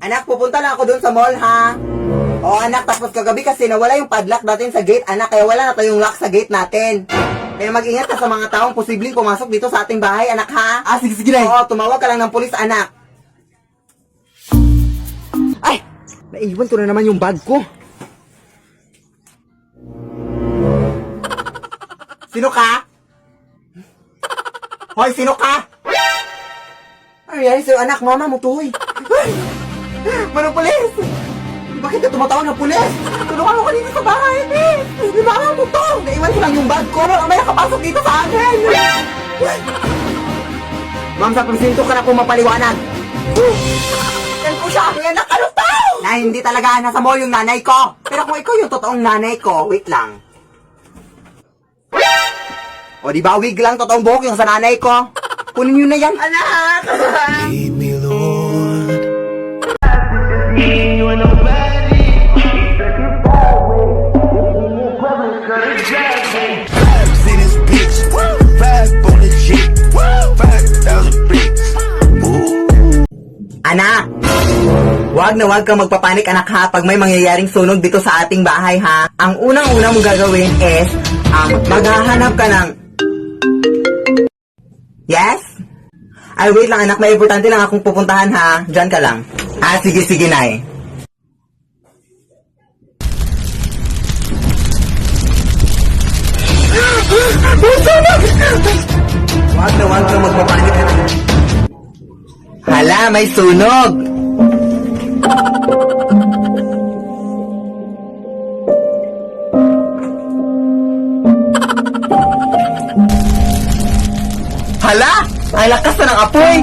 Anak, pupunta lang ako dun sa mall, ha? O anak, tapos kagabi kasi nawala yung padlock natin sa gate, anak, kaya wala na tayong lock sa gate natin. Kaya mag-ingat ka sa mga taong posibleng pumasok dito sa ating bahay, anak, ha? Sige, Nay. Oo, tumawag ka lang ng pulis, anak. Ay! Naiwan ko na naman yung bag ko. Sino ka? Hoy, sino ka? Ano nangyari sa'yo, anak? Mama mo to, hoy. Manong pulis! Bakit ka tumatawag ng pulis? Tulungan mo kanina sa bahay, eh! Di mama mo to! Naiwan ko lang yung bag ko. May nakapasok dito sa akin! Ma'am, sa presinto ka na kung mapaliwanag. Yan po siya! Yan nakalutaw! Na hindi talaga nasa mall yung nanay ko. Pero kung ikaw yung totoong nanay ko, wait lang. O di ba, wig lang, totoong buhok yung sa nanay ko. Kunin nyo na yan. Anak! Lead me, Lord. See this bitch, five on the jet, 5,000 bricks. Anak! Wag na wag kang magpapanik, anak, ha, pag may mangyayaring sunog dito sa ating bahay, ha. Ang unang-unang mong gagawin is, maghahanap ka ng... Yes? Ay, wait lang, anak, may importante lang akong pupuntahan, ha. Diyan ka lang. Sige, Nay. Wag na wag kang magpapanik, anak. Hala, may sunog! Hala! Ay, lakas na ng apoy!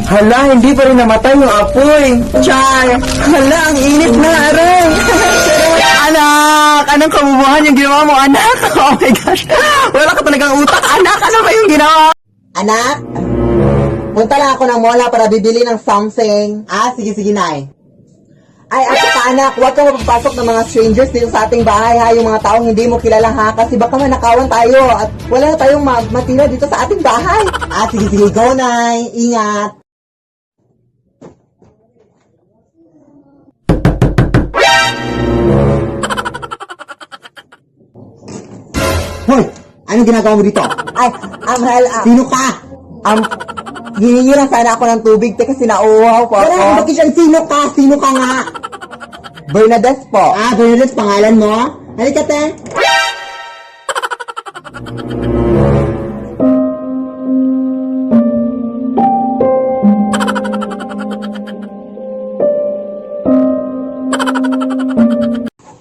Hala, hindi pa rin namatay yung apoy! Chay! Hala, ang init na, aray! Anak! Anong kabubuhan yung ginawa mo, anak? Oh my gosh! Wala ka talagang utak, anak! Ano ba yung ginawa? Anak! Punta lang ako ng mola para bibili ng something. Sige, Nay. Ay, at saka anak, huwag kang mapapasok ng mga strangers dito sa ating bahay, ha? Yung mga taong hindi mo kilala, ha? Kasi baka manakawan tayo at wala na tayong matira dito sa ating bahay. Sige, go, Nay. Ingat. Hoy! Anong ginagawa mo dito? Ay, mahal, sino ka? Hihingi lang sana ako ng tubig, te, kasi nauuhaw po ako. Wala, bakit siya? Sino ka nga? Bernadette po. Bernadette, pangalan mo? Halika, te.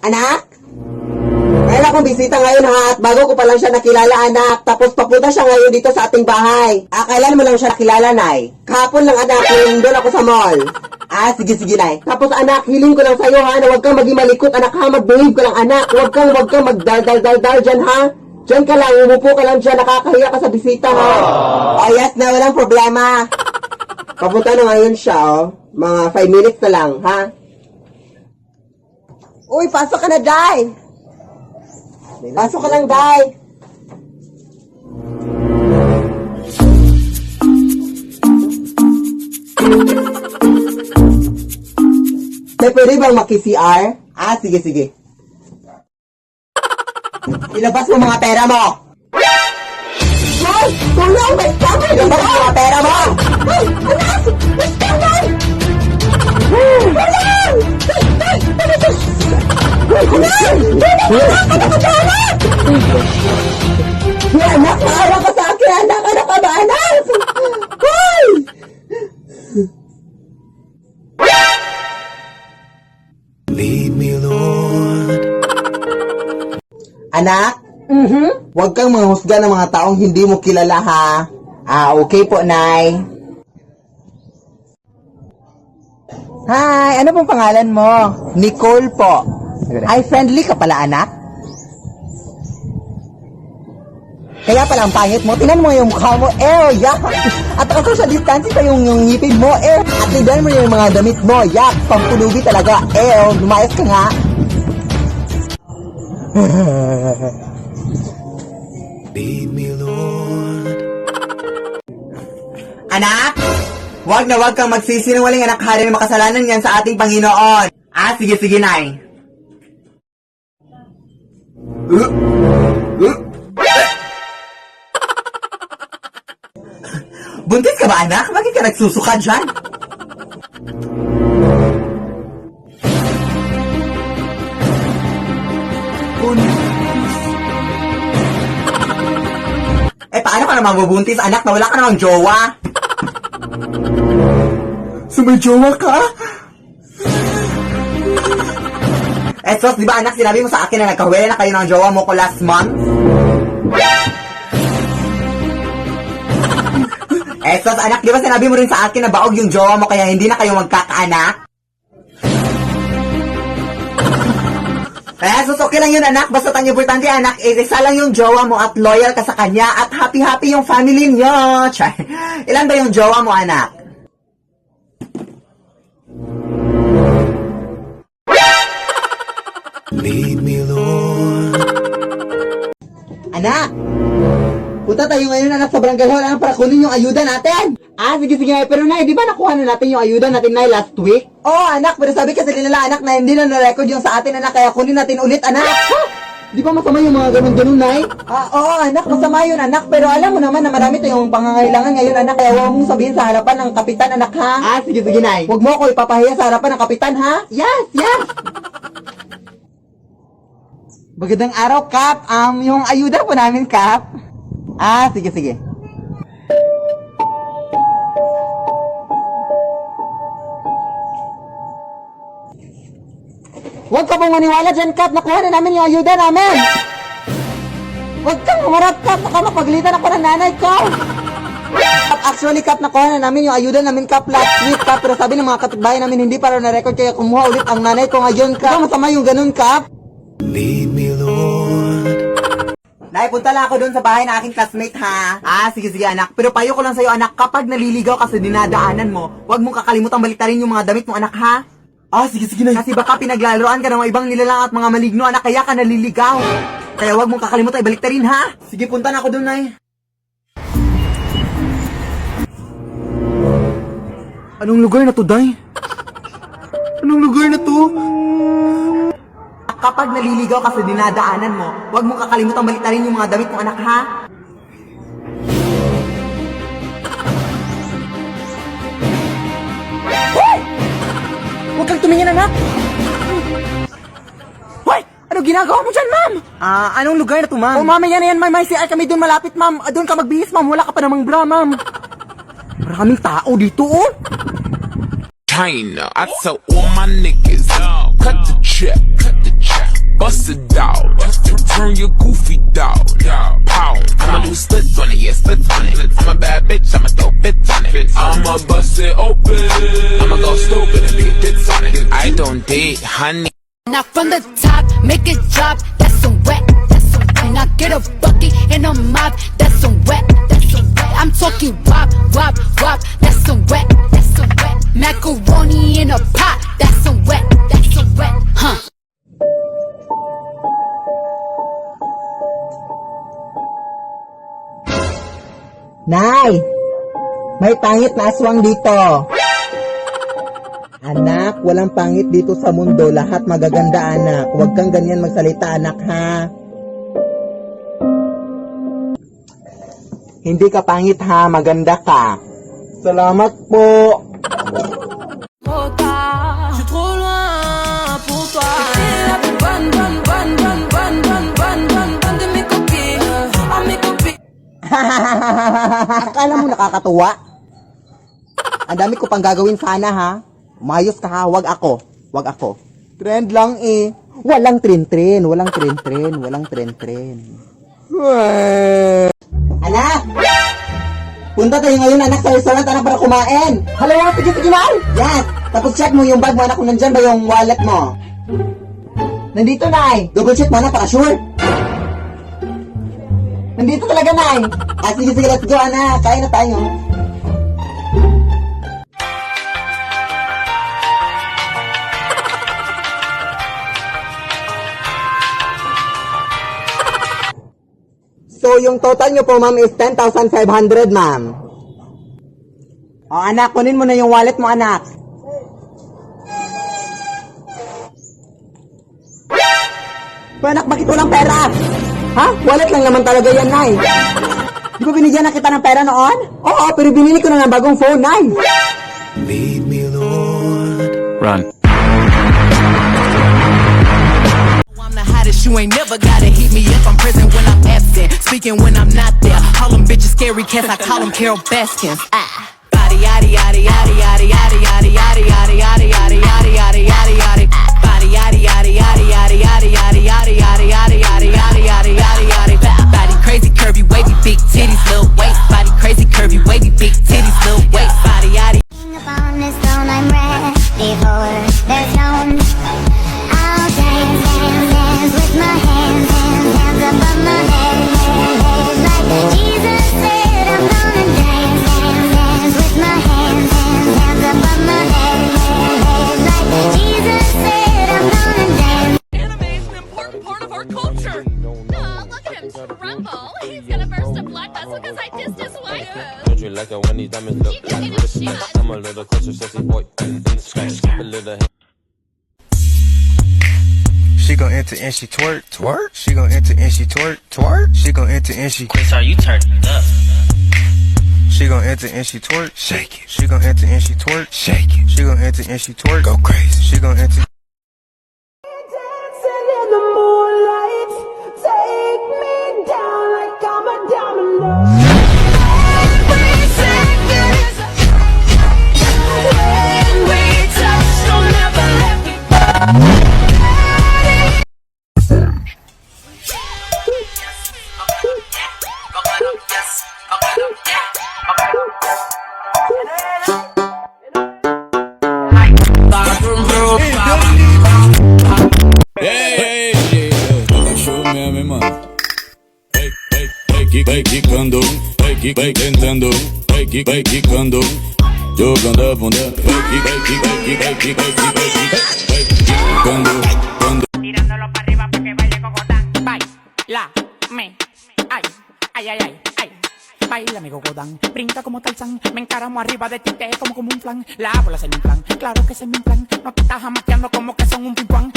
Anak? Mayroon akong bisita ngayon, ha, at bago ko pa lang siya nakilala, anak. Tapos papunta siya ngayon dito sa ating bahay. Kailan mo lang siya nakilala, Nay? Kahapon lang, anak, yung doon ako sa mall. Sige, Nay. Tapos, anak, hiling ko lang sa'yo, ha, na huwag kang maging malikot, anak, ha. Mag-behave ka lang, anak. Huwag kang magdal dyan, ha. Diyan ka lang, umupo ka lang dyan, nakakahiya ka sa bisita, ha. Yes, na, walang problema. Papunta na ngayon siya, Mga 5 minutes na lang, ha. Uy, pasok ka na, Day. Pasok ka lang, Day. Day, pwede bang maki-CR? Sige. Ilabas mo mga pera mo. Hoy! Tulong! May scammer! Ilabas mo mga pera mo! Hoy! Anak! May scammer! Tulong! Anak, maawa ka sa akin, anak! Ano ka ba, anak? Hoy! Lead me, Lord. Anak? Huwag kang manghusga ng mga taong hindi mo kilala, ha? Okay po, Nay. Hi, ano pong pangalan mo? Nicole po. Ay, friendly ka pala, anak? Kaya pala ang pangit mo. Tingnan mo yung mukha mo. Yak! At ang social distancing pa yung ngipin mo. At tignan mo yung mga damit mo. Yak! Pampulubi talaga. Lumayas ka nga. Lead me, Lord. Anak? Wag na wag kang magsisinungaling, anak. Hari na makasalanan yan sa ating Panginoon. Sige, Nay. Buntis ka ba, anak? Bakit ka nagsusuka dyan? Paano ka naman mabubuntis, anak, na wala ka namang jowa? So may jowa ka? Sos, di ba anak, sinabi mo sa akin na nagkahuwela na kayo ng jowa mo ko last month? Sos, anak, di ba sinabi mo rin sa akin na baog yung jowa mo kaya hindi na kayo magkakaanak? Sos, okay lang yun, anak. Basta ang importante, anak, isa lang yung jowa mo at loyal ka sa kanya at happy-happy yung family niyo. Chay. Ilan ba yung jowa mo, anak? Lead me, Lord. Anak! Punta tayo ngayon, anak, sa barangay hall, anak, para kunin yung ayuda natin. Sige, pero Nay, di ba nakuha na natin yung ayuda natin, Nay, last week? Anak, pero sabi kasi nila, anak, na hindi na na-record yung sa atin, anak, kaya kunin natin ulit, anak. Di ba masama yung mga ganun-ganun, Nay? Oo, anak, masama yun, anak, pero alam mo naman na marami tayong pangangailangan ngayon, anak, kaya huwag mong sabihin sa harapan ng kapitan, anak, ha? Sige, Nay. Huwag mo ako ipapahiya sa harapan ng kapitan, ha? Yes! Magandang araw, Kap. Yung ayuda po namin, Kap. Sige. Huwag ka pong maniwala dyan, Kap. Nakuha na namin yung ayuda namin. Huwag kang umarap, Kap. Baka mapagalitan ako ng nanay ko. Kap, actually, Kap, nakuha na namin yung ayuda namin, Kap, last week, Kap. Pero sabi ng mga kapitbahay namin, hindi pa rin na-record, kaya kumuha ulit ang nanay ko ngayon, Kap. Masama yung ganun, Kap. Lead me, Lord. Nay, punta lang ako doon sa bahay na aking classmate, ha? Sige, anak. Pero payo ko lang sa'yo, anak, kapag naliligaw ka sa dinadaanan mo, huwag mong kakalimutan baliktarin yung mga damit mo, anak, ha? Sige, Nay. Kasi baka pinaglalaroan ka ng mga ibang nilalang at mga maligno, anak, kaya ka naliligaw. Kaya huwag mong kakalimutan ibaliktarin, ha? Sige, punta na ako doon, Nay. Anong lugar na to, Day? Anong lugar na to? Kapag naliligaw ka sa dinadaanan mo, huwag mong kakalimutan baliktarin yung mga damit mo, anak, ha? Hoy! Huwag kang tumingin, anak! Hoy! Ano ginagawa mo dyan, ma'am? Anong lugar na to, ma'am? Mamaya na yan, ma'am. May CR kami doon malapit, ma'am. Doon ka magbihis, ma'am. Wala ka pa namang bra, ma'am. Maraming tao dito, oh. China, I tell all my niggas, cut the check, bust it down, turn your goofy dog, pound. I'ma do splits on it, yeah, splits on it. I'm a bad bitch, I'ma throw bits on it. I'ma bust it open, I'ma go stupid and leave bits on it. I don't date honey. Now from the top, make it drop, that's some wet, that's some wet. Now get a bucket and a mop, that's some wet, that's some wet. I'm talking wop, that's some wet, that's some wet. Macaroni in a pot, that's some wet, huh? Nay! May pangit na aswang dito. Anak, walang pangit dito sa mundo. Lahat magaganda, anak. Huwag kang ganyan magsalita, anak, ha? Hindi ka pangit, ha? Maganda ka. Salamat po. Je suis trop loin pour toi. Bonne de mes copines, à mes copines. Akala mo nakakatuwa? Ang dami ko pang gagawin sana, ha? Umayos ka, ha? Wag ako. Trend lang, eh. Walang tren. Anak! Punta tayo ngayon, anak, sa restaurant, anak, para kumain. Hala, sige, Nay. Yes. Tapos check mo yung bag mo, anak, kung nandyan ba yung wallet mo. Nandito, Nay. Double check mo, anak, para sure. Nandito talaga, Nay. Sige, let's go, anak. Kain na tayo. So, yung total nyo po, ma'am, is 10,500, ma'am. O anak, kunin mo na yung wallet mo, anak. Anak, bakit walang pera? Ha? Wallet lang naman talaga yan, Nay. Di ba binigyan na kita ng pera noon? Oo, pero binili ko na ng bagong phone, Nay. Lead me, Lord. Run. I'm the hottest, you ain't never gotta heat me up. I'm present when I'm absent, speaking when I'm not there. All them bitches scary cats, I call them Carol Baskins. Body yaddy yaddy yaddy yaddy yaddy yaddy yaddy yaddy yaddy yaddy yaddy yaddy yaddy yaddy. Body yaddy yaddy yaddy yaddy yaddy yaddy yaddy yaddy yaddy yaddy yaddy yaddy yaddy yaddy. Body crazy, curvy, wavy, big titties, little waist. Body crazy, curvy, wavy, big titties, little waist. Body yaddy. Upon this throne, I'm ready for the throne. I'll dance, dance, dance with my hands, hands, hands above my head, head, like Jesus said. I'm gonna dance, dance, dance with my hands, hands, hands above my head, head, like Jesus said. I'm gonna dance. Anime is an important part of our culture. Oh, look at him tremble. He's gonna burst a blood vessel because I dissed his wife. Don't you like it when these diamonds look You give me the shit. I'm a little closer, sexy boy. In the scratch, a little. She gon' enter and she twerk, twerk. She gon' enter and she twerk, twerk. She gon' enter and she. Chris, are you turned up? She gon' enter and she twerk, shake it. She gon' enter and she twerk, shake it. She gon' enter and she twerk, go crazy. She gon' enter. Dancing in the moonlight, take me down like I'm a diamond. Every second is a when we touch, don't ever let me go. Vai quicando, vai tentando, vai quicando, jogando a bunda, vai quicando, Tirándolo para arriba para que baile cocotán. Baila, ay, ay, ay, ay, ay. Baila mi cocotán, brinca como Tarzán. Me encaramo arriba de ti, te como un flan. La bola es mi plan, claro que es mi plan. No te estás jamaqueando como que son un ping-pong.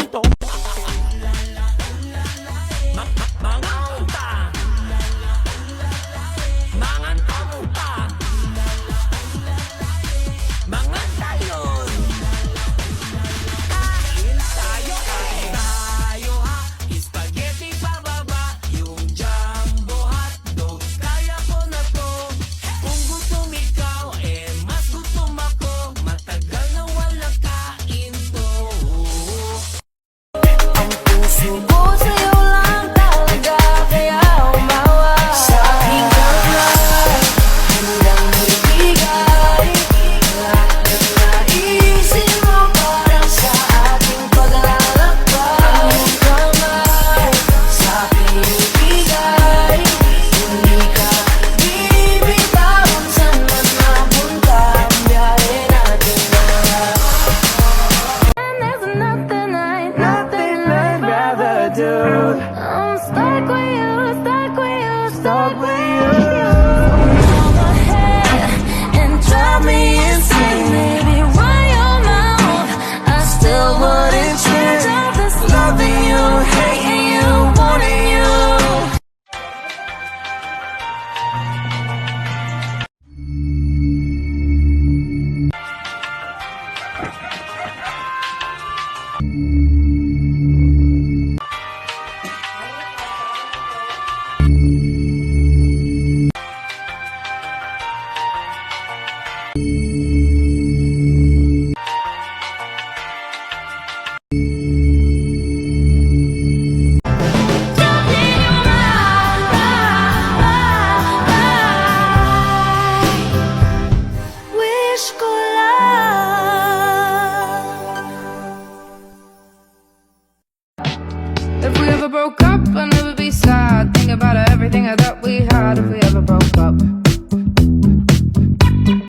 I'm stuck with you, stuck with you, stuck with you. Go ahead and drive me insane, baby. Run your mouth, I still wouldn't change. All this loving you, hating you, wanting you. If we ever broke up, I'd never be sad. Think about everything I thought we had if we ever broke up.